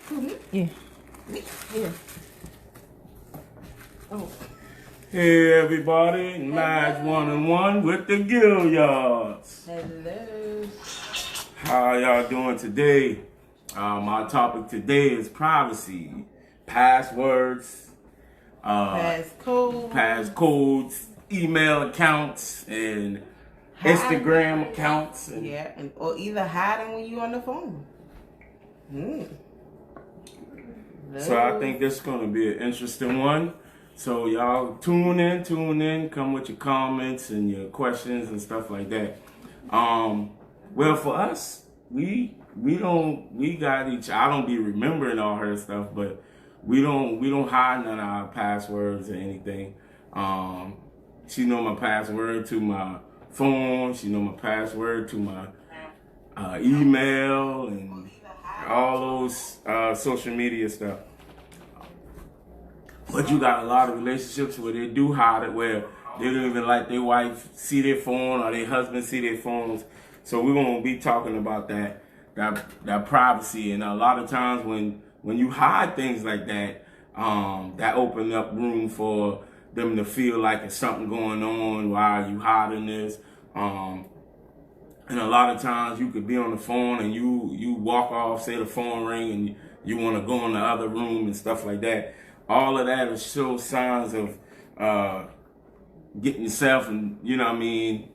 Who, me? Yeah. Me? Yeah. Oh. Hey everybody, Madge 1-on-1 with the Gilliards. Hello. How y'all doing today? Our topic today is privacy, passwords, passcodes, email accounts, and Instagram accounts. And yeah, or either hiding when you're on the phone. So I think this is going to be an interesting one. So y'all tune in, come with your comments and your questions and stuff like that. Well, for us, we got each. I don't be remembering all her stuff, but we don't hide none of our passwords or anything. She know my password to my phone. She know my password to my email and all those social media stuff. But you got a lot of relationships where they do hide it, where they don't even let their wife see their phone or their husband see their phones. So we're gonna be talking about that privacy. And a lot of times when you hide things like that, that open up room for them to feel like there's something going on while you hiding this. And a lot of times you could be on the phone and you walk off, say the phone ring, and you want to go in the other room and stuff like that. All of that is show signs of getting yourself in,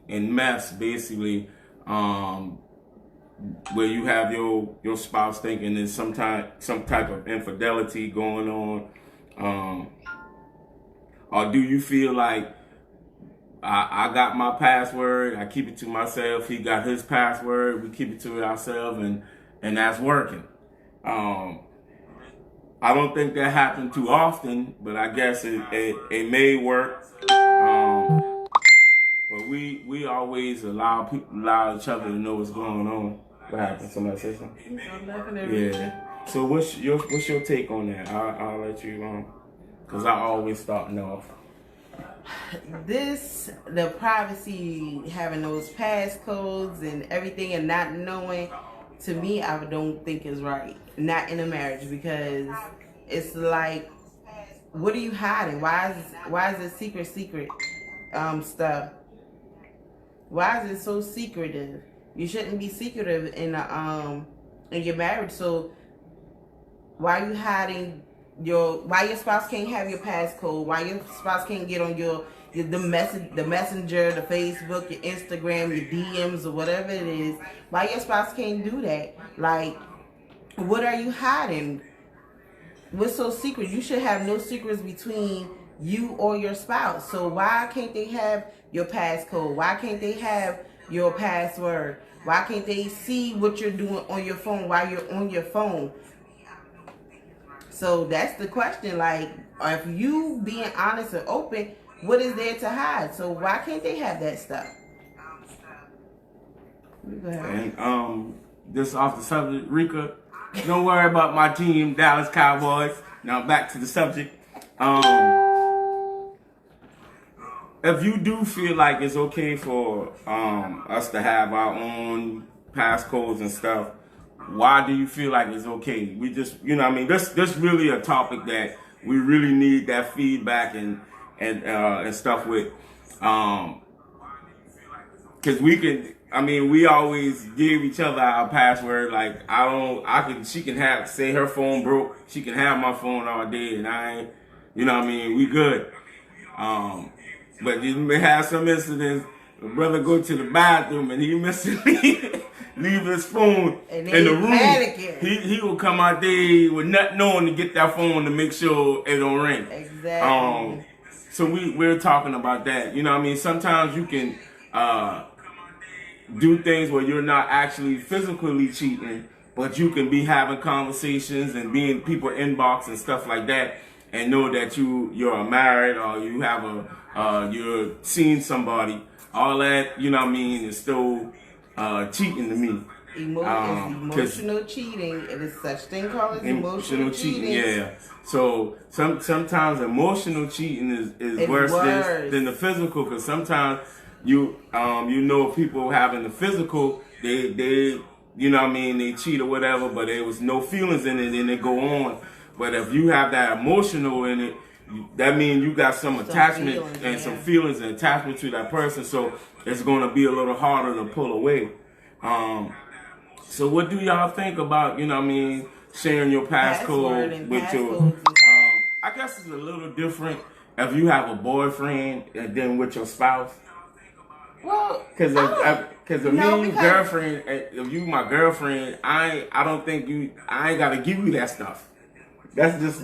in mess, basically, where you have your spouse thinking there's some type of infidelity going on. Or do you feel like I got my password, I keep it to myself, he got his password, we keep it to ourselves, and that's working. I don't think that happened too often, but I guess it may work. But we always allow each other to know what's going on. What happened? Somebody say something? Yeah. So what's your take on that? I'll let you because I always starting off. The privacy, having those passcodes and everything and not knowing, to me, I don't think is right. Not in a marriage, because it's like, what are you hiding? Why is it secret stuff? Why is it so secretive? You shouldn't be secretive in your marriage. So why are you hiding why your spouse can't have your passcode? Why your spouse can't get on the messenger, the Facebook, your Instagram, your DMs, or whatever it is? Why your spouse can't do that? Like, what are you hiding? What's so secret? You should have no secrets between you or your spouse. So why can't they have your passcode? Why can't they have your password? Why can't they see what you're doing on your phone while you're on your phone? So that's the question. Like, if you being honest and open, what is there to hide? So why can't they have that stuff? And this off the subject, Rika, don't worry about my team, Dallas Cowboys. Now back to the subject. If you do feel like it's okay for us to have our own passcodes and stuff, why do you feel like it's okay? We just, this really a topic that we really need that feedback and stuff with, because we always give each other our password. Like, she can say her phone broke, she can have my phone all day, and I ain't, we good. But you may have some incidents, a brother go to the bathroom and he leave his phone in the room. Panicking. He will come out there with not knowing to get that phone to make sure it don't ring. Exactly. So we're talking about that. Sometimes you can do things where you're not actually physically cheating, but you can be having conversations and be in people inbox and stuff like that, and know that you're married or you have you're seeing somebody. All that, is still cheating to me. Emotional cheating. It is such thing called as emotional cheating. Yeah. So sometimes emotional cheating is worse than the physical, because sometimes people having the physical, they you know what I mean, they cheat or whatever, but there was no feelings in it, and they go on. But if you have that emotional in it, that means you got some attachment feelings, and some feelings and attachment to that person, so it's going to be a little harder to pull away. So what do y'all think about, you know what I mean, sharing your passcode with your... I guess it's a little different if you have a boyfriend than with your spouse. Well, because if me girlfriend, if you my girlfriend, I don't think I ain't gotta give you that stuff. That's just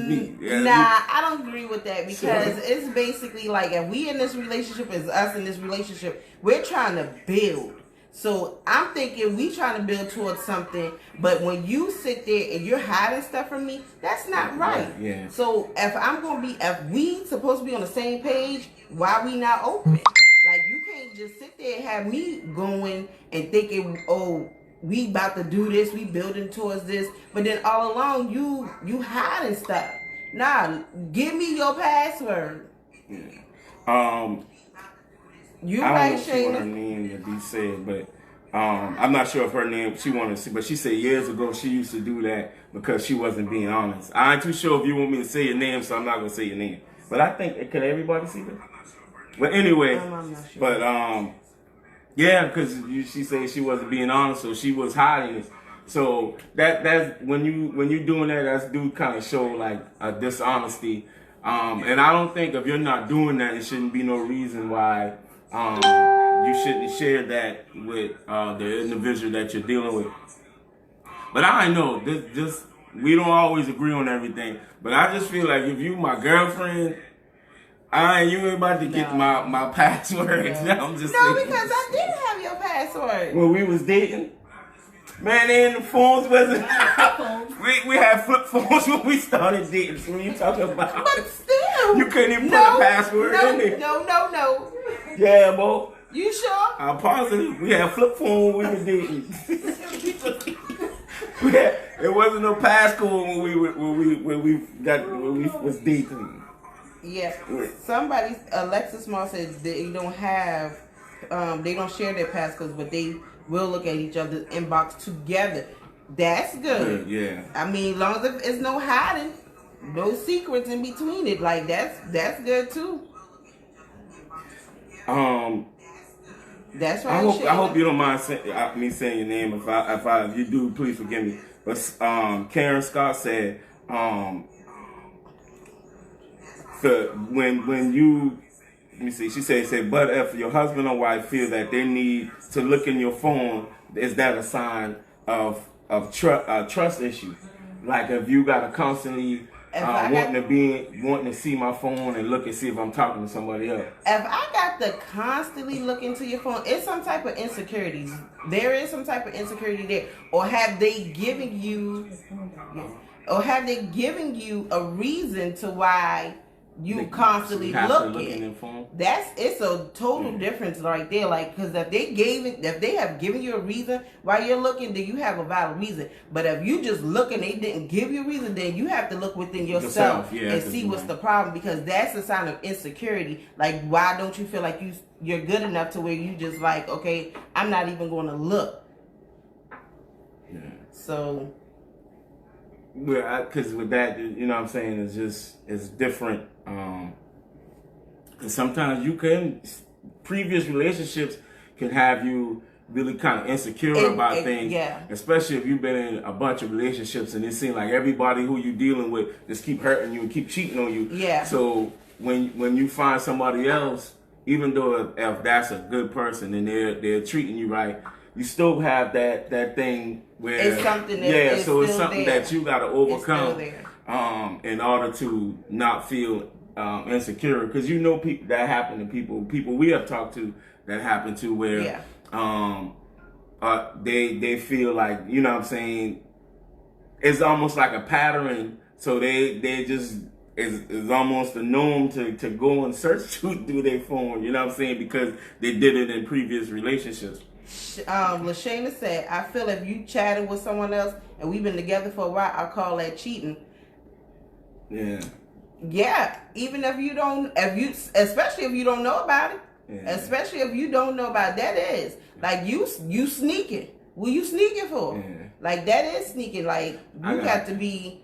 me. Yeah, I don't agree with that because it's basically like if we in this relationship, it's us in this relationship. We're trying to build. So I'm thinking we trying to build towards something, but when you sit there and you're hiding stuff from me, that's not right. Yeah. So if we supposed to be on the same page, why we not open? Like you can't just sit there and have me going and thinking, oh, we about to do this, we building towards this, but then all along you hiding stuff. Nah, give me your password. Yeah. You I right, don't know if she want her name to be said, but I'm not sure if her name she wanted to see, but she said years ago she used to do that because she wasn't being honest. I ain't too sure if you want me to say your name, so I'm not gonna say your name. But I think can everybody see that? But anyway, I'm not sure. But yeah, because she said she wasn't being honest, so she was hiding it. So that's when you doing that, that's do kind of show like a dishonesty. And I don't think if you're not doing that, it shouldn't be no reason why you shouldn't share that with the individual that you're dealing with. But I know this we don't always agree on everything. But I just feel like if you my girlfriend, you ain't about to get my password. No. I'm just saying. Because I didn't have your password when we was dating. Man, and the phones wasn't. we had flip phones when we started dating. So what you talking about? But still, you couldn't even put a password in there. No. Yeah, boy. You sure? I'm positive. We had flip phone when we were dating. It wasn't no passcode when we was dating. Yeah. Alexis Small said they don't have, they don't share their passcodes, but they will look at each other's inbox together. That's good. Yeah. I mean, as long as it's no hiding, no secrets in between it, like that's good too. That's right. I hope you don't mind me saying your name. If you do, please forgive me. But Karen Scott said, when you, let me see, she said, but if your husband or wife feel that they need to look in your phone, is that a sign of trust issue? Like if you gotta constantly wanting to see my phone and look and see if I'm talking to somebody else. If I got to constantly look into your phone, it's some type of insecurities. There is some type of insecurity there, or have they given you a reason to why you constantly looking? It's a total difference right there. Like, because if they have given you a reason why you're looking, then you have a valid reason. But if you just look and they didn't give you a reason, then you have to look within yourself and see what's the problem, because that's a sign of insecurity. Like, why don't you feel like you're good enough to where you just like, okay, I'm not even going to look. Yeah. So. Well, because with that, you know what I'm saying, it's different. Because sometimes previous relationships can have you really kind of insecure about things. Yeah. Especially if you've been in a bunch of relationships and it seems like everybody who you're dealing with just keep hurting you and keep cheating on you. Yeah. So when you find somebody else, even though if that's a good person and they're treating you right, you still have that thing where it's something that it's something there. That you got to overcome in order to not feel insecure, because you know people that happen to people we have talked to that happen to where they feel like, you know what I'm saying, it's almost like a pattern, so they just is almost a norm to go and search through their phone, you know what I'm saying, because they did it in previous relationships. Lashana said, I feel if you chatted with someone else and we've been together for a while, I call that cheating. Yeah. Yeah. Even if you don't, especially if you don't know about it. Yeah. Especially if you don't know about it, that is. Like you sneaking. What you sneaking for? Yeah. Like, that is sneaking. Like, you got to be...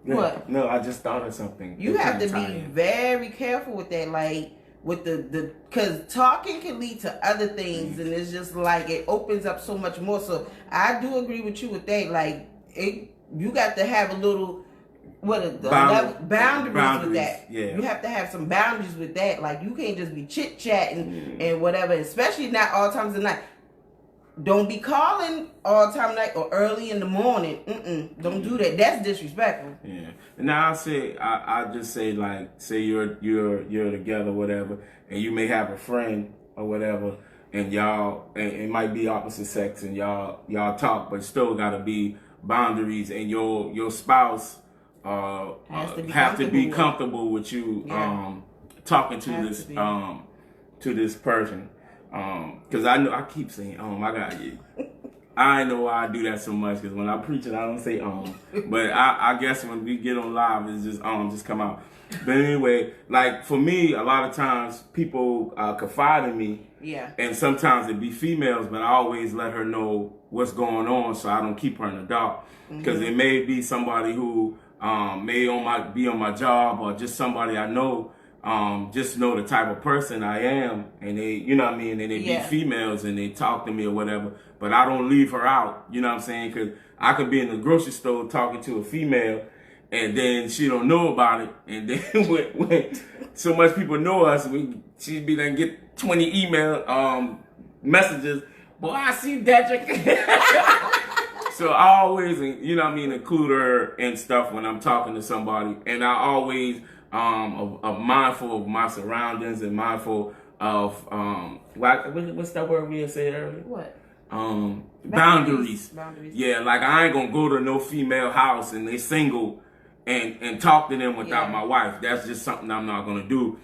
Yeah. What? No, I just thought of something. You have to be very careful with that. Like, with the because talking can lead to other things, and it's just like it opens up so much more. So I do agree with you with that. Like, you got to have a little boundaries with that. Yeah, you have to have some boundaries with that. Like, you can't just be chit chatting and whatever, especially not all times of night. Don't be calling all time night or early in the morning. Don't do that. That's disrespectful. Yeah. And now I just say, like, say you're together, whatever, and you may have a friend or whatever, and y'all, and it might be opposite sex, and y'all talk, but still gotta be boundaries, and your spouse have to be comfortable with you talking to this person. Cause I keep saying, I got you. I know why I do that so much, because when I preach it, I don't say, but I guess when we get on live, it's just come out. But anyway, like, for me, a lot of times people confide in me. Yeah. And sometimes it be females, but I always let her know what's going on, so I don't keep her in the dark. Because it may be somebody who may be on my job, or just somebody I know. Just know the type of person I am, and they, you know what I mean, and they be females and they talk to me or whatever, but I don't leave her out, you know what I'm saying, because I could be in the grocery store talking to a female, and then she don't know about it, and then when so much people know us, she'd be like, get 20 email messages, boy, I see that. So I always, you know what I mean, include her and stuff when I'm talking to somebody, and I always mindful of my surroundings and mindful of what's that word we had said earlier? What? Boundaries. Yeah, like, I ain't gonna go to no female house and they single and talk to them without my wife. That's just something I'm not gonna do.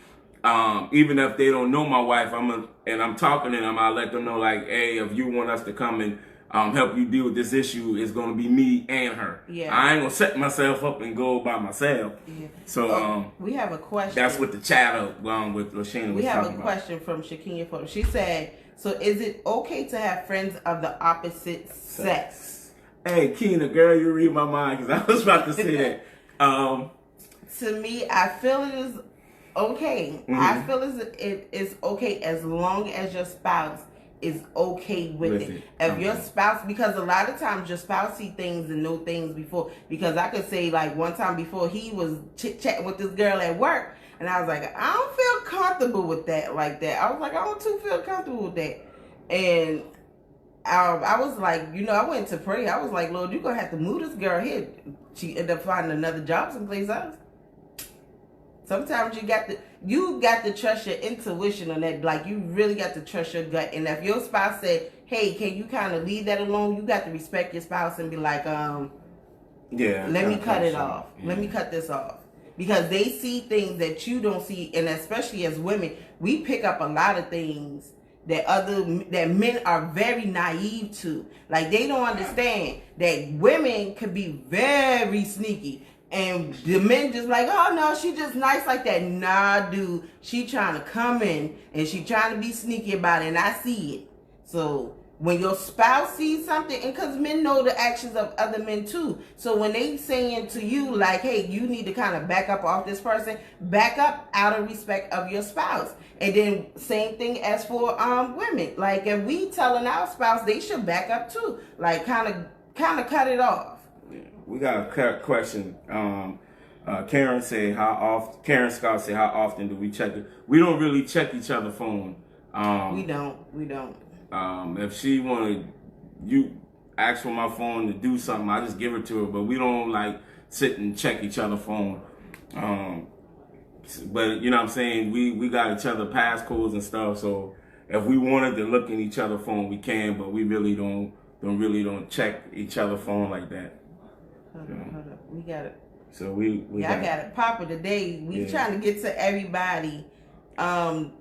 Even if they don't know my wife, I'm talking to them, I'll let them know, like, hey, if you want us to come and help you deal with this issue, it's gonna be me and her. Yeah. I ain't gonna set myself up and go by myself. Yeah. So we have a question. That's what the chat with Lashana was talking about. We have a question from Shakia Photo. She said, so is it okay to have friends of the opposite sex? Hey, Keena, girl, you read my mind, because I was about to say that. To me, I feel it is okay. I feel it is okay as long as your spouse is okay with it. If your spouse, because a lot of times your spouse see things and know things before, because I could say, like, one time before, he was chit-chatting with this girl at work, and I was like, I don't feel comfortable with that like that. I was like, I don't too feel comfortable with that. And I was like, I went to pray. I was like, Lord, you're going to have to move this girl here. She ended up finding another job someplace else. Sometimes you got to trust your intuition on that. Like, you really got to trust your gut. And if your spouse said, hey, can you kind of leave that alone? You got to respect your spouse and be like, let me cut it off. Yeah. Let me cut this off. Because they see things that you don't see. And especially as women, we pick up a lot of things that men are very naive to. Like, they don't understand that women can be very sneaky. And the men just like, oh no, she just nice like that. Nah, dude, she trying to come in and she trying to be sneaky about it, and I see it. So when your spouse sees something, and because men know the actions of other men too, so when they saying to you like, hey, you need to kind of back up off this person, back up out of respect of your spouse. And then same thing as for women. Like, if we telling our spouse, they should back up too. Like, kind of cut it off. We got a question. Karen said, Karen Scott said, how often do we check it? We don't really check each other's phone. We don't. If she you ask for my phone to do something, I just give it to her. But we don't like sit and check each other's phone. But you know what I'm saying? We got each other passcodes and stuff. So if we wanted to look in each other's phone, we can. But we really don't check each other's phone like that. Hold up. We got it. So we I got it. Papa today. We trying to get to everybody. Alan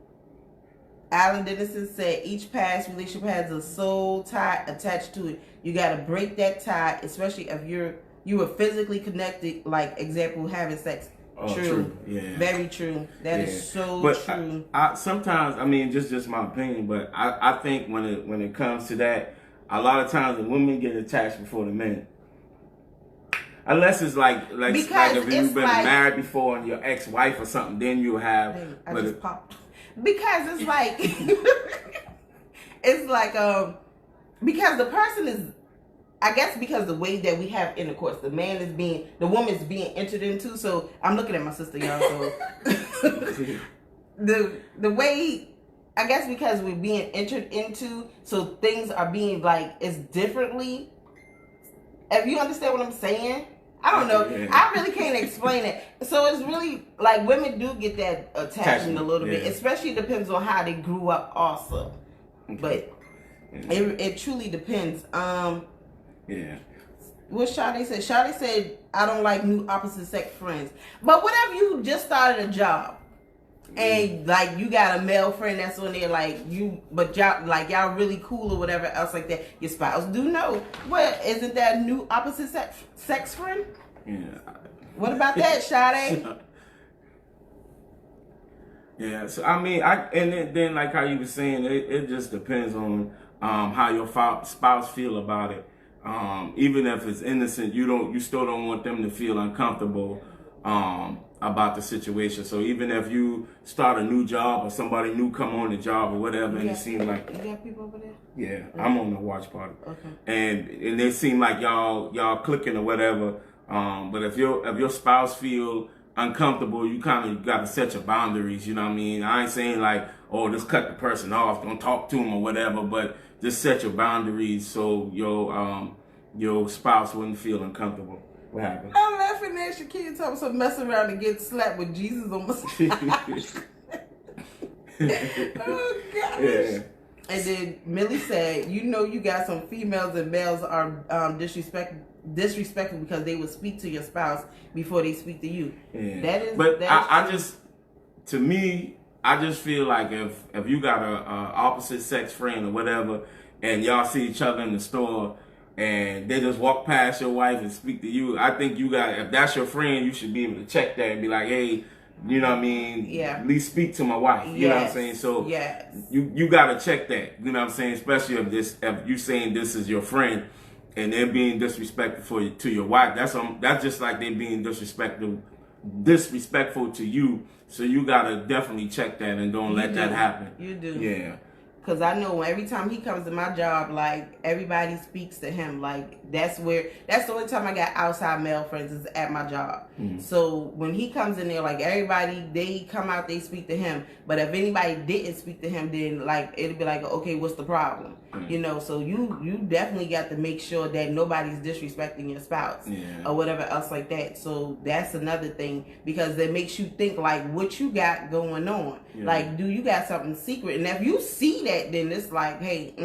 Dennison said each past relationship has a soul tie attached to it. You got to break that tie, especially if you were physically connected. Like, example, having sex. Oh, true. Yeah. Very true. That is so true. I sometimes, I mean, just my opinion, but I think when it comes to that, a lot of times the women get attached before the men. Unless it's like if you've been married before and your ex-wife or something, then you have. I just popped. Because it's like, it's like, because the person is, I guess because the way that we have intercourse, the woman's being entered into. So I'm looking at my sister, y'all. So the way, I guess because we're being entered into, so things are being like, it's differently. If you understand what I'm saying. I don't know. Yeah. I really can't explain it. So it's really like women do get that attachment a little bit, especially depends on how they grew up also. Okay. But it truly depends. Yeah. What Shadi said? Shadi said, I don't like new opposite sex friends. But what if you just started a job and like you got a male friend that's on there but y'all really cool or whatever else like that. Your spouse do know. Well, isn't that a new opposite sex friend? Yeah. What about that, Shadi? Yeah. So I mean, then like how you were saying, it just depends on how your spouse feel about it. Even if it's innocent, you still don't want them to feel uncomfortable about the situation. So even if you start a new job or somebody new come on the job or whatever, and it seems like you got people over there. Yeah, okay. I'm on the watch party. Okay. And it seem like y'all clicking or whatever. But if your spouse feel uncomfortable, you kind of got to set your boundaries. You know what I mean? I ain't saying like, oh, just cut the person off, don't talk to them or whatever, but just set your boundaries so your spouse wouldn't feel uncomfortable. What happened? I'm laughing at your kid talking some mess around and get slapped with Jesus on my side. Oh gosh. Yeah. And then Millie said, you know, you got some females and males are disrespectful because they will speak to your spouse before they speak to you. Yeah. I just feel like if you got a opposite sex friend or whatever, and y'all see each other in the store, and they just walk past your wife and speak to you, I think if that's your friend, you should be able to check that and be like, hey, you know what I mean? Yeah. At least speak to my wife. You know what I'm saying? So you gotta check that. You know what I'm saying? Especially if you saying this is your friend and they're being disrespectful to your wife. That's just like they being disrespectful to you. So you gotta definitely check that and don't let that happen. You do. Yeah. Because I know every time he comes to my job, like, everybody speaks to him. Like, that's the only time I got outside male friends is at my job. Mm-hmm. So when he comes in there, like, everybody, they come out, they speak to him. But if anybody didn't speak to him, then, like, it'd be like, okay, what's the problem? Mm-hmm. You know, so you definitely got to make sure that nobody's disrespecting your spouse or whatever else like that. So that's another thing, because it makes you think, like, what you got going on. Yeah. Like, do you got something secret? And if you see that, then it's like, hey,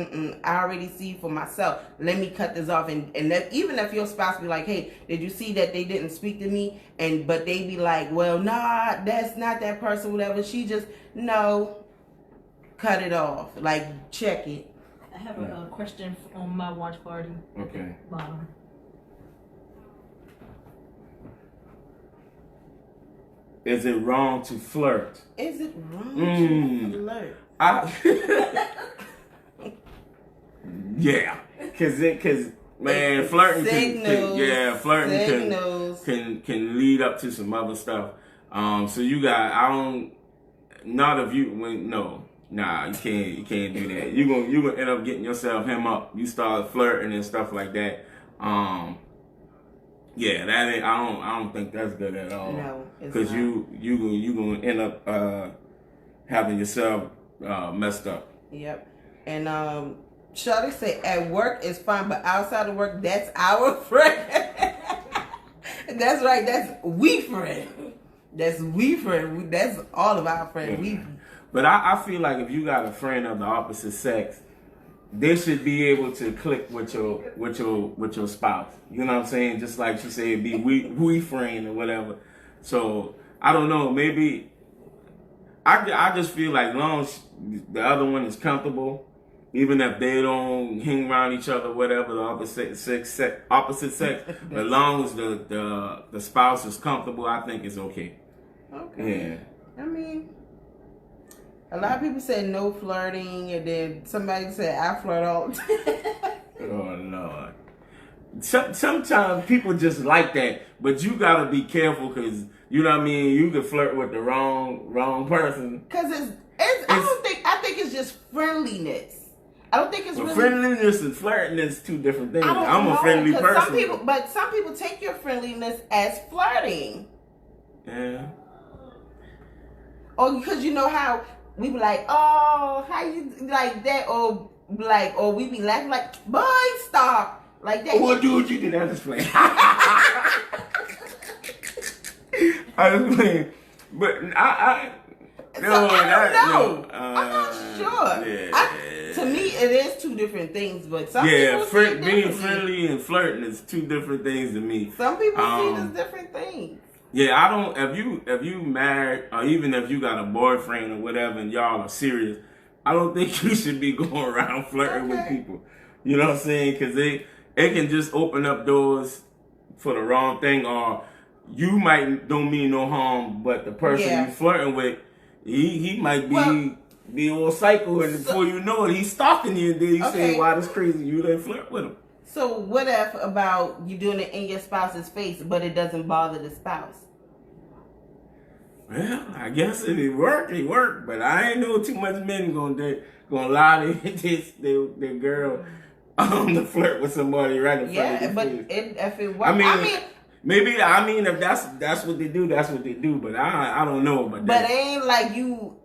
I already see for myself. Let me cut this off. And even if your spouse be like, hey, did you see that they didn't speak to me? But they be like, well, nah, that's not that person, whatever. She just, no, cut it off. Like, check it. I have a question on my watch party. Okay. Bottom. Is it wrong to flirt? Is it wrong to flirt? Yeah, cause man, flirting can lead up to some other stuff. So you can't do that. You gonna end up getting yourself hem up. You start flirting and stuff like that. Yeah, that ain't. I don't think that's good at all. No, because you gonna end up having yourself messed up. Yep. And Shawty said at work is fine, but outside of work, that's our friend. That's right. That's we friend. That's we friend. That's all of our friends. Yeah. But I feel like if you got a friend of the opposite sex, they should be able to click with your spouse. You know what I'm saying? Just like she said, be we friend or whatever. So I don't know. Maybe I just feel like as long as the other one is comfortable, even if they don't hang around each other, whatever, the opposite sex, as long as the spouse is comfortable, I think it's okay. Okay. Yeah. I mean, a lot of people say no flirting, and then somebody said I flirt all the time. Oh Lord. Sometimes people just like that, but you gotta be careful because you know what I mean. You can flirt with the wrong person. Because I think it's just friendliness. I don't think it's really friendliness and flirting is two different things. I I'm don't a know, friendly 'cause person. some people take your friendliness as flirting. Yeah. Or because you know how we be like, oh, how you like that, or like, or we be laughing like, boy, stop, like that. What dude you did that just play? I was playing, but I So, I don't know. No, I'm not sure. Yeah. To me, it is two different things, but some Yeah, people see it being differently. friendly and flirting is two different things to me. Some people see it as different things. Yeah, I don't. If you married, or even if you got a boyfriend or whatever, and y'all are serious, I don't think you should be going around flirting with people. You know what I'm saying? Because it can just open up doors for the wrong thing, or you might don't mean no harm, but the person you flirting with, he might be all psycho, and before you know it, he's stalking you, and then you say, "Why this crazy? You didn't flirt with him." So what if about you doing it in your spouse's face, but it doesn't bother the spouse? Well, I guess if it worked, it worked. But I ain't know too much men gonna lie to their girl to flirt with somebody right in front of their face. If it works, I mean, if that's what they do, that's what they do. But I don't know about that. But it ain't like you,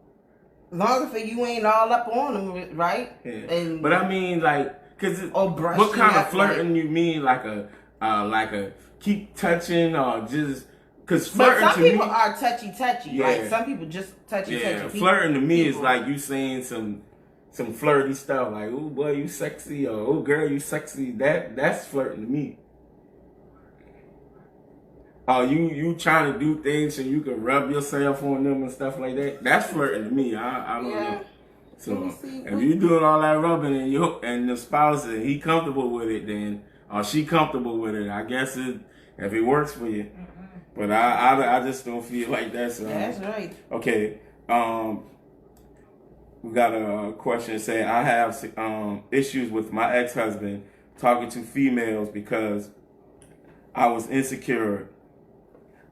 long as you ain't all up on them, right? Yeah. And, but I mean, like, what kind of flirting you mean? Like a keep touching or just. Cause flirting but some people me, are touchy. Yeah. Like some people just touchy. Flirting to me is like you saying some flirty stuff like, "Oh boy, you sexy," or "Oh girl, you sexy." That's flirting to me. You trying to do things so you can rub yourself on them and stuff like that. That's flirting to me. I don't know. So if you doing all that rubbing and the spouse and he comfortable with it, then or she comfortable with it, I guess if it works for you. But I just don't feel like that's right. Okay. We got a question saying I have issues with my ex-husband talking to females because I was insecure.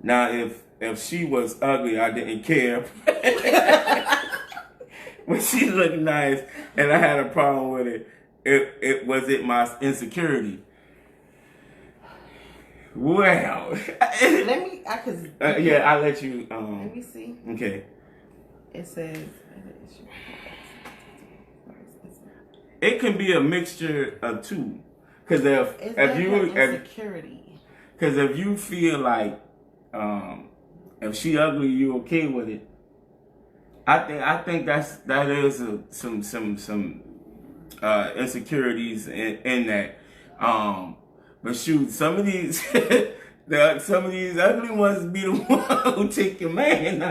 Now if she was ugly, I didn't care. When she looked nice and I had a problem with it, it was my insecurity. Well, let me. I'll let you. Let me see. Okay. It says it can be a mixture of two. Because if you feel like if she ugly, you okay with it. I think that is some insecurities in that. But shoot, some of these ugly ones be the one who take your man.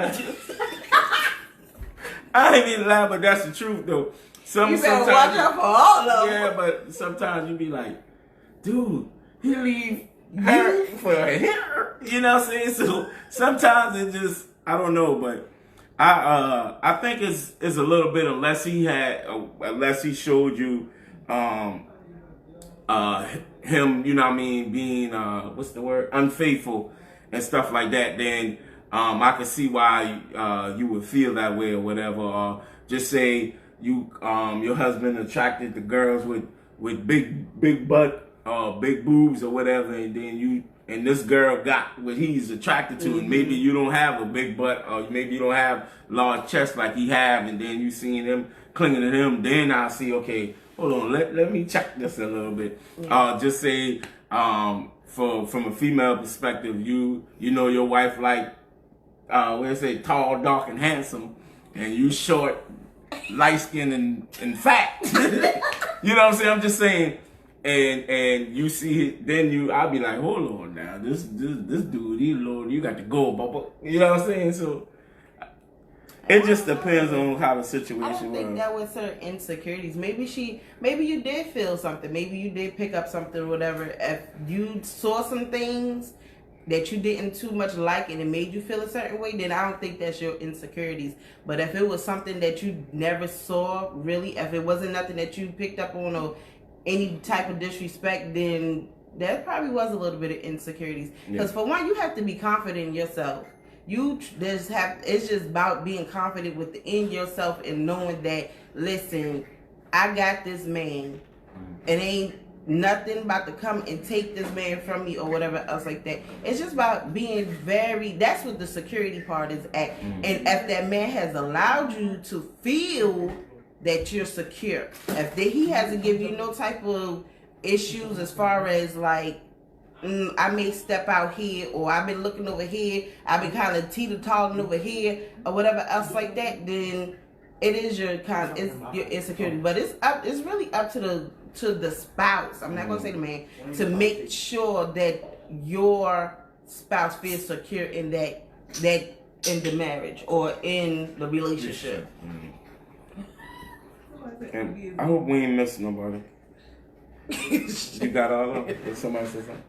I ain't even lie, but that's the truth though. You better watch out for all of them. Yeah, but sometimes you be like, dude, he leave her for her. You know what I'm saying? So sometimes it just, I don't know, but I think it's a little bit unless he showed you him, you know what I mean, being what's the word, unfaithful and stuff like that, then I can see why you would feel that way or whatever. Or just say you your husband attracted to girls with big butt or big boobs or whatever, and then this girl got what he's attracted to, and maybe you don't have a big butt or maybe you don't have large chest like he have, and then you seen him clinging to him, then I'll see, okay, hold on, let me check this a little bit. Just say from a female perspective, you know your wife like tall, dark, and handsome, and you short, light skinned and fat. You know what I'm saying? I'm just saying, and you see it, then I'll be like, hold on now, this dude, you got to go, Bubba. You know what I'm saying? So it just depends on how the situation was. I don't think that was her insecurities. Maybe you did feel something. Maybe you did pick up something or whatever. If you saw some things that you didn't too much like and it made you feel a certain way, then I don't think that's your insecurities. But if it was something that you never saw, really, if it wasn't nothing that you picked up on or any type of disrespect, then there probably was a little bit of insecurities. Because for one, you have to be confident in yourself. It's just about being confident within yourself and knowing that, listen, I got this man. It ain't nothing about to come and take this man from me or whatever else like that. It's just about being that's what the security part is at. And if that man has allowed you to feel that you're secure, if he hasn't given you no type of issues as far as like, I may step out here, or I've been looking over here, I've been kind of teeter-tottering over here, or whatever else like that, then it is your insecurity. But it's really up to the spouse. I'm not gonna say the man, to make sure that your spouse feels secure in that in the marriage or in the relationship. And I hope we ain't missing nobody. You got all of them? Did somebody say something?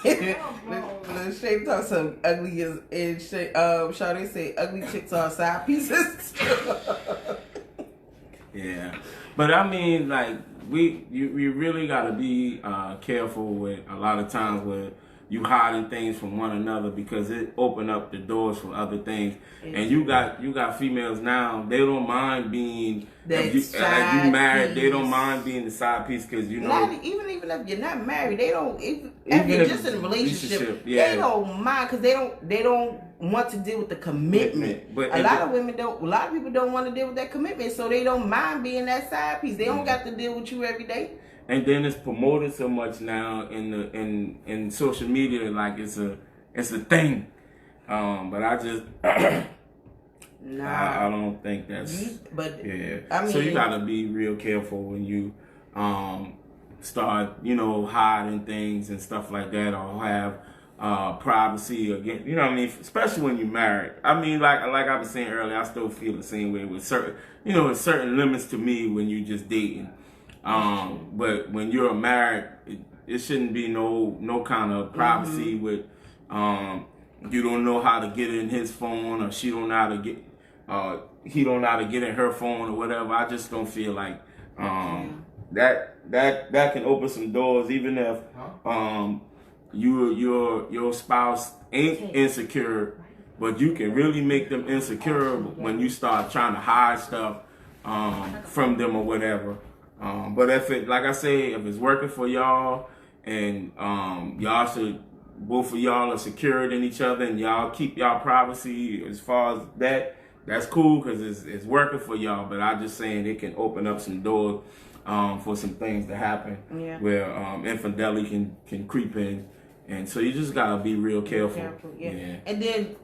The shape talks some ugly and Shawty say ugly chicks are side pieces. Yeah, but I mean, like you really gotta be careful with a lot of times where you hiding things from one another, because it open up the doors for other things. And you got females now, they don't mind being if you married, they don't mind being the side piece, because even if you're not married, they don't. If you're just in a relationship, they don't mind, because they don't want to deal with the commitment. But a lot of people don't want to deal with that commitment, so they don't mind being that side piece. They don't got to deal with you every day. And then it's promoted so much now in social media, like it's a thing. But I just I don't think that's. I mean, so you gotta be real careful when you start hiding things and stuff like that, or have privacy again. You know what I mean? Especially when you're married. I mean, like I was saying earlier, I still feel the same way with certain limits to me when you just dating. But when you're married, it shouldn't be no kind of privacy with you don't know how to get in his phone, or she don't know how to get he don't know how to get in her phone or whatever. I just don't feel like that can open some doors, even if your spouse ain't insecure, but you can really make them insecure when you start trying to hide stuff from them or whatever. But if it's working for y'all, and both of y'all are secured in each other, and y'all keep y'all privacy as far as that's cool, because it's working for y'all. But I'm just saying it can open up some doors for some things to happen where infidelity can creep in, and so you just gotta be real careful. And then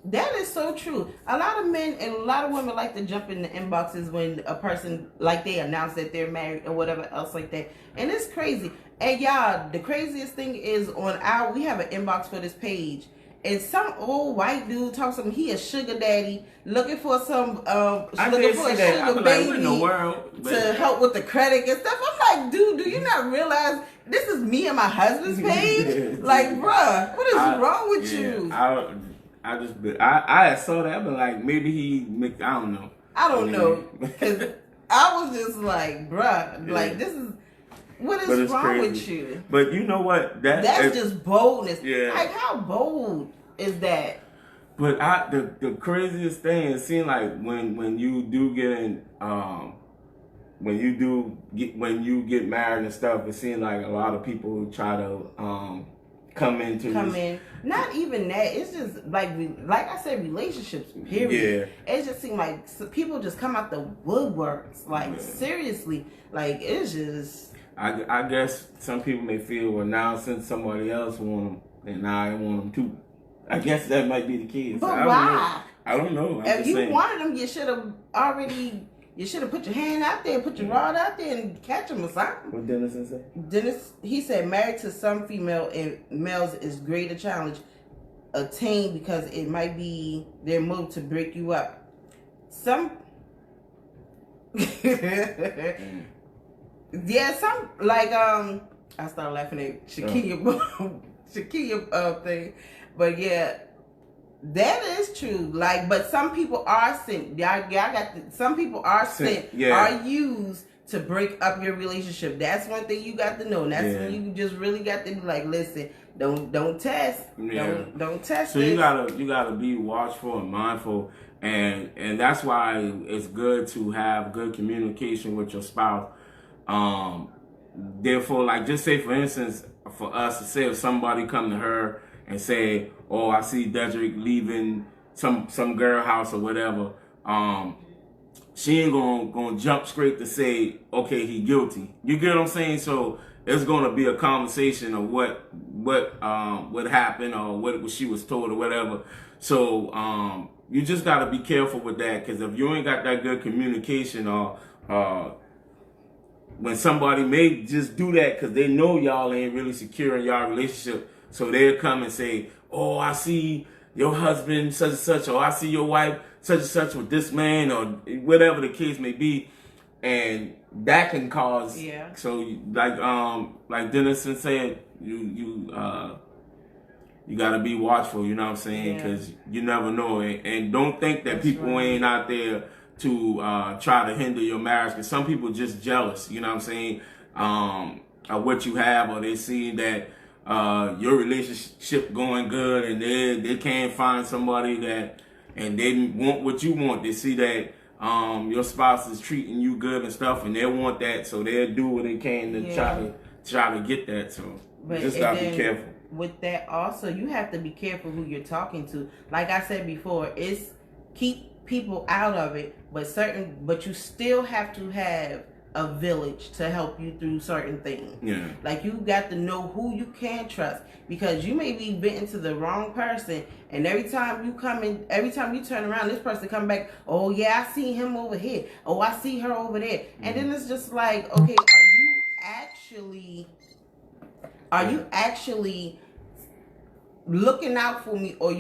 that is so true. A lot of men and a lot of women like to jump in the inboxes when a person, like, they announce that they're married or whatever else like that. And it's crazy. And y'all, the craziest thing is we have an inbox for this page. And some old white dude talks to him, he a sugar daddy looking for a sugar baby to help with the credit and stuff. I'm like, dude, do you not realize this is me and my husband's page? Like, bruh, what is wrong with you? I saw that, but like maybe I don't know. I don't know, because I was just like, bruh, like this is what is wrong crazy with you? But you know what? That's just boldness. Yeah. Like, how bold is that? But the craziest thing, it seems like when you do get in when you get married and stuff, it seems like a lot of people try to come in. Not even that. It's just like I said, relationships. Period. Yeah. It just seems like people just come out the woodworks. Like seriously, like it's just. I guess some people may feel, well, now since somebody else want them, and now I want them too. I guess that might be the case. But why? I don't know. If you wanted them, you should have put your hand out there, put your rod out there, and catch them or something. What Dennis say? Dennis, he said, married to some female and males is greater challenge attained because it might be their move to break you up. Some. Yeah, some like I started laughing at Shakia thing, but yeah, that is true. Like, but some people are sent. Some people are sent, are used to break up your relationship. That's one thing you got to know. And that's when you just really got to be like, listen, don't test. Don't test. So you gotta be watchful and mindful, and that's why it's good to have good communication with your spouse. Therefore, like, just say for instance, for us to say if somebody come to her and say, "Oh, I see Dedrick leaving some girl house or whatever," she ain't gonna jump straight to say, "Okay, he guilty." You get what I'm saying? So it's gonna be a conversation of what happened or what she was told or whatever. So you just gotta be careful with that, because if you ain't got that good communication, or when somebody may just do that because they know y'all ain't really secure in y'all relationship, so they'll come and say, "Oh, I see your husband such and such," or "I see your wife such and such with this man," or whatever the case may be, and that can cause. Yeah. So like Denison said, you gotta be watchful. You know what I'm saying? Because you never know, and don't think that people ain't out there to try to hinder your marriage, because some people just jealous, you know what I'm saying, of what you have, or they see that your relationship going good and they can't find somebody that, and they want what you want. They see that your spouse is treating you good and stuff, and they want that, so they'll do what they can to try to get that. So you just gotta be careful. With that also, you have to be careful who you're talking to. Like I said before, it's keep people out of it, but you still have to have a village to help you through certain things. Yeah. Like, you got to know who you can trust, because you may be venting to the wrong person, and every time you turn around, this person come back, "Oh yeah, I see him over here. Oh, I see her over there." And then it's just like, okay, are you actually looking out for me, or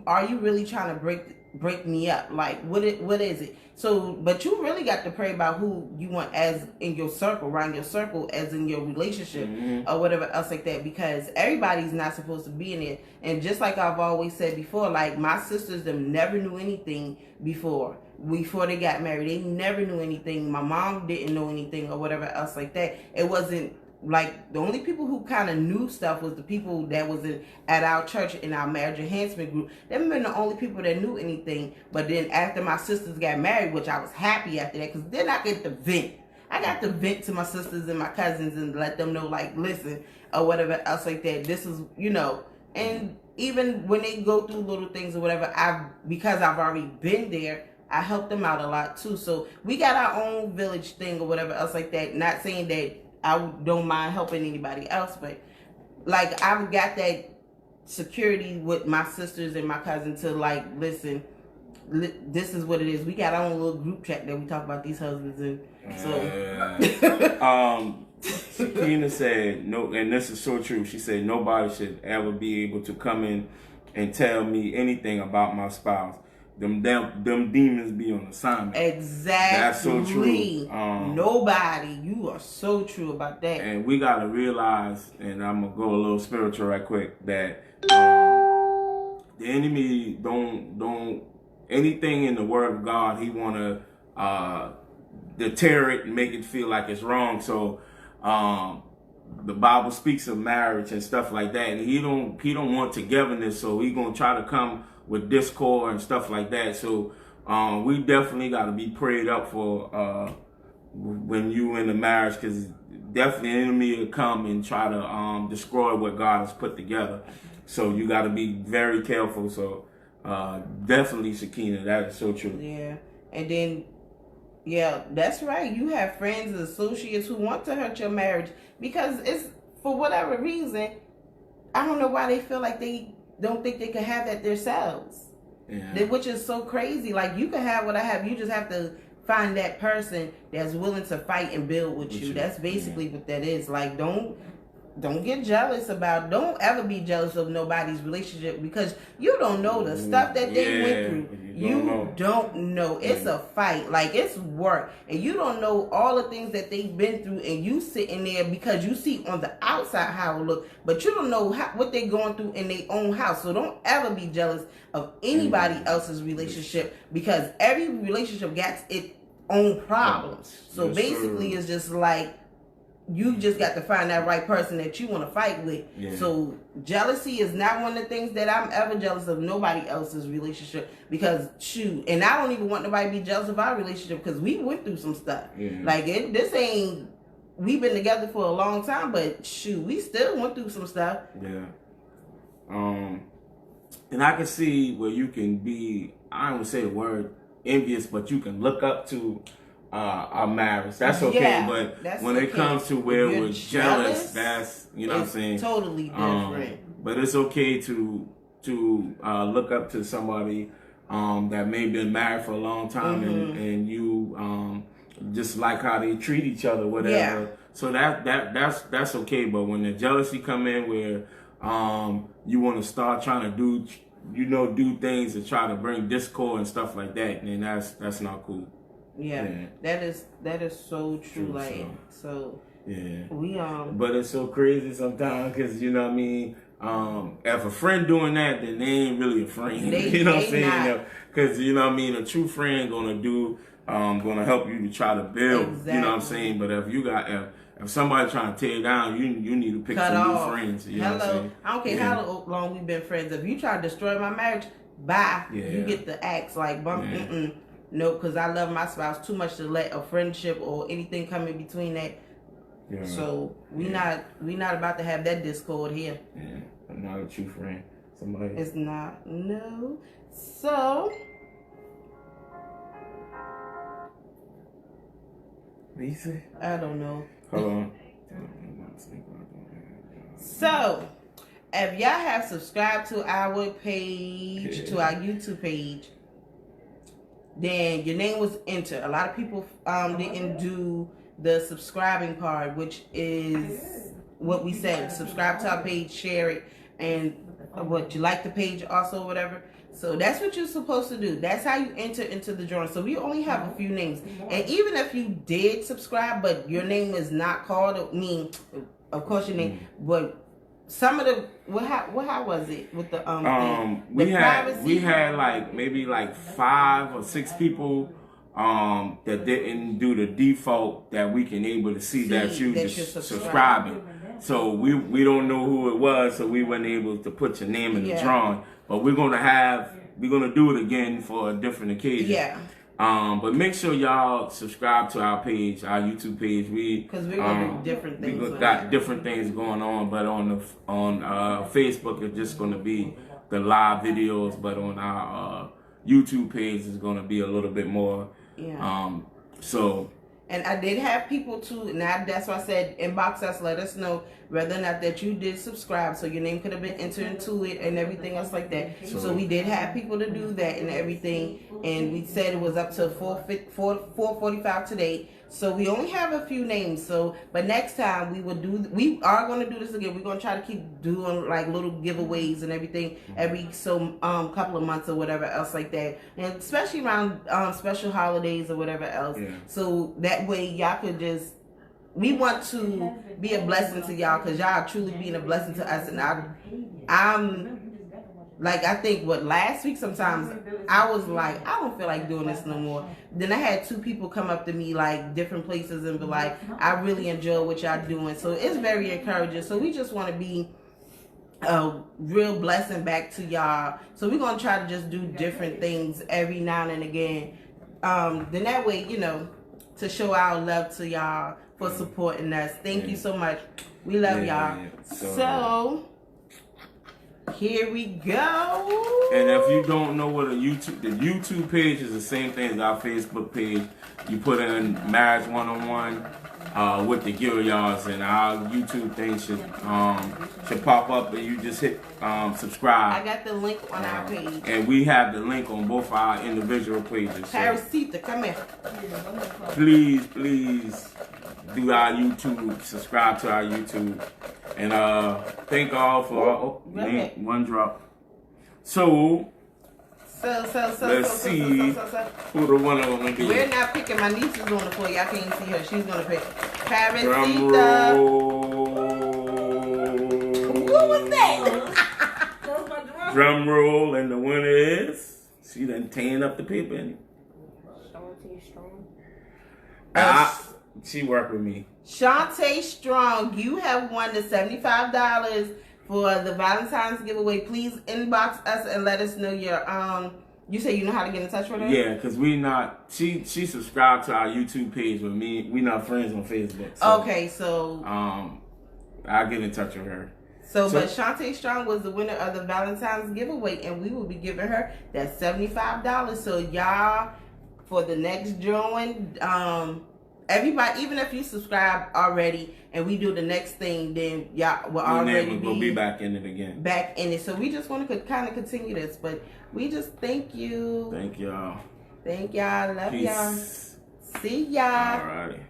are you really trying to break me up? Like, what is it? So, but you really got to pray about who you want as in your circle, around your circle, as in your relationship, or whatever else like that, because everybody's not supposed to be in it. And just like I've always said before, like, my sisters, them never knew anything before they got married. They never knew anything. My mom didn't know anything or whatever else like that. It wasn't like, the only people who kind of knew stuff was the people that was at our church in our marriage enhancement group. They've been the only people that knew anything. But then after my sisters got married, which I was happy after that, because then I get to vent. I got to vent to my sisters and my cousins and let them know, like, listen, or whatever else like that. This is, and even when they go through little things or whatever, because I've already been there, I help them out a lot too. So we got our own village thing or whatever else like that. Not saying that I don't mind helping anybody else, but like, I've got that security with my sisters and my cousin to, like, listen, this is what it is. We got our own little group chat that we talk about these husbands in. So Sakina said, no, and this is so true. She said nobody should ever be able to come in and tell me anything about my spouse. Them demons be on assignment. Exactly. That's so true. Nobody. You are so true about that. And we gotta realize, and I'm gonna go a little spiritual right quick, that the enemy don't anything in the Word of God, he wanna deter it and make it feel like it's wrong. So the Bible speaks of marriage and stuff like that, and he don't want togetherness, so he gonna try to come with discord and stuff like that. So we definitely got to be prayed up for when you in the marriage, because definitely the enemy will come and try to destroy what God has put together. So you got to be very careful. So definitely, Sakina, that is so true. Yeah. And then, yeah, that's right. You have friends and associates who want to hurt your marriage because it's, for whatever reason, I don't know why they feel like they don't think they can have that themselves. Yeah. Which is so crazy. Like, you can have what I have. You just have to find that person that's willing to fight and build with you. That's basically what that is. Like, don't get jealous about, don't ever be jealous of nobody's relationship, because you don't know the stuff that they went through. You don't know. It's a fight. Like, it's work. And you don't know all the things that they've been through, and you sitting there because you see on the outside how it look, but you don't know what they're going through in their own house. So don't ever be jealous of anybody else's relationship, because every relationship got own problems. So Yes, basically, sir. it's just like you just got to find that right person that you want to fight with. Yeah. So jealousy is not one of the things that I'm ever jealous of nobody else's relationship, because shoot, and I don't even want nobody to be jealous of our relationship because we went through some stuff. Yeah. Like this ain't, we've been together for a long time, but shoot, we still went through some stuff. Yeah. And I can see where you can be, I don't say the word envious, but you can look up to our marriage. That's okay. Yeah, but that's when it okay. comes to where If you're we're jealous, that's, you know what I'm saying? Totally different. But it's okay to look up to somebody that may have been married for a long time, and you just like how they treat each other, whatever. Yeah. So that's okay. But when the jealousy come in, where you want to start trying to do things to try to bring discord and stuff like that, then that's not cool. Yeah. That is so true. Like so. Yeah. We But it's so crazy sometimes because you know what I mean. If a friend doing that, then they ain't really a friend. You know what I'm saying? Because you know what I mean. A true friend gonna help you to try to build. Exactly. You know what I'm saying? But if you got if somebody trying to tear down, you need to pick some new friends. You know what I'm saying? I don't care how long we've been friends. If you try to destroy my marriage, bye. Yeah. You get the axe like bump. No, because I love my spouse too much to let a friendship or anything come in between that. Yeah. So we not about to have that discord here. Yeah, I'm not a true friend. Somebody. It's not. No. So. What you say? I don't know. Hold on. So, if y'all have subscribed to our page, to our YouTube page, then your name was entered. A lot of people didn't do the subscribing part, which is what we said. Subscribe to our page, share it, and what you like the page also, whatever. So that's what you're supposed to do. That's how you enter into the drawing. So we only have a few names, and even if you did subscribe, but your name is not called, of course your name, but some of the how was it with the we had like maybe like 5 or 6 people that didn't do the default that we can able to see that you just subscribing. So we don't know who it was, so we weren't able to put your name in the drawing. But we're gonna do it again for a different occasion. Yeah. But make sure y'all subscribe to our page, our YouTube page. Because we're gonna do different things. We got different things going on, but on Facebook it's just gonna be the live videos. But on our YouTube page is gonna be a little bit more. Yeah. And I did have people too, and that's why I said inbox us, let us know whether or not that you did subscribe, so your name could have been entered into it and everything else like that. So we did have people to do that and everything, and we said it was up to 4:45 today. So we only have a few names. So, but next time we are going to do this again. We're going to try to keep doing like little giveaways and everything every couple of months or whatever else like that, and especially around special holidays or whatever else. Yeah. So that way y'all could we want to be a blessing to y'all, because y'all are truly being a blessing to us. And I'm like, I think last week sometimes I was like, I don't feel like doing this no more. Then I had 2 people come up to me like different places and be like, I really enjoy what y'all doing. So it's very encouraging. So we just want to be a real blessing back to y'all. So we're going to try to just do different things every now and again. Then that way, to show our love to y'all for supporting us. Thank you so much. We love y'all. Yeah. So here we go. And if you don't know what the YouTube page is the same thing as our Facebook page. You put in Marriage 101 with the Gilliards, and our YouTube thing should pop up, and you just hit subscribe. I got the link on our page. And we have the link on both our individual pages. Parasita, come here. Please do our YouTube, subscribe to our YouTube, and thank all for one drop. So let's see who the one gonna be. We're not picking. My niece is on the floor. Y'all can't see her. She's gonna pick Parasita. Drum roll. What was that? Drum roll, and the winner is she done tan up the paper. She worked with me. Shantae Strong, you have won the $75 for the Valentine's giveaway. Please inbox us and let us know your you say you know how to get in touch with her? Yeah, because we not she subscribed to our YouTube page with me. We not friends on Facebook. So, okay, so I'll get in touch with her. So, but Shantae Strong was the winner of the Valentine's giveaway, and we will be giving her that $75. So y'all, for the next drawing, everybody, even if you subscribe already, and we do the next thing, then y'all will already be back in it again. Back in it. So we just want to kind of continue this, but we just thank you. Thank y'all. Thank y'all. Love Peace. y'all. See y'all. Alrighty.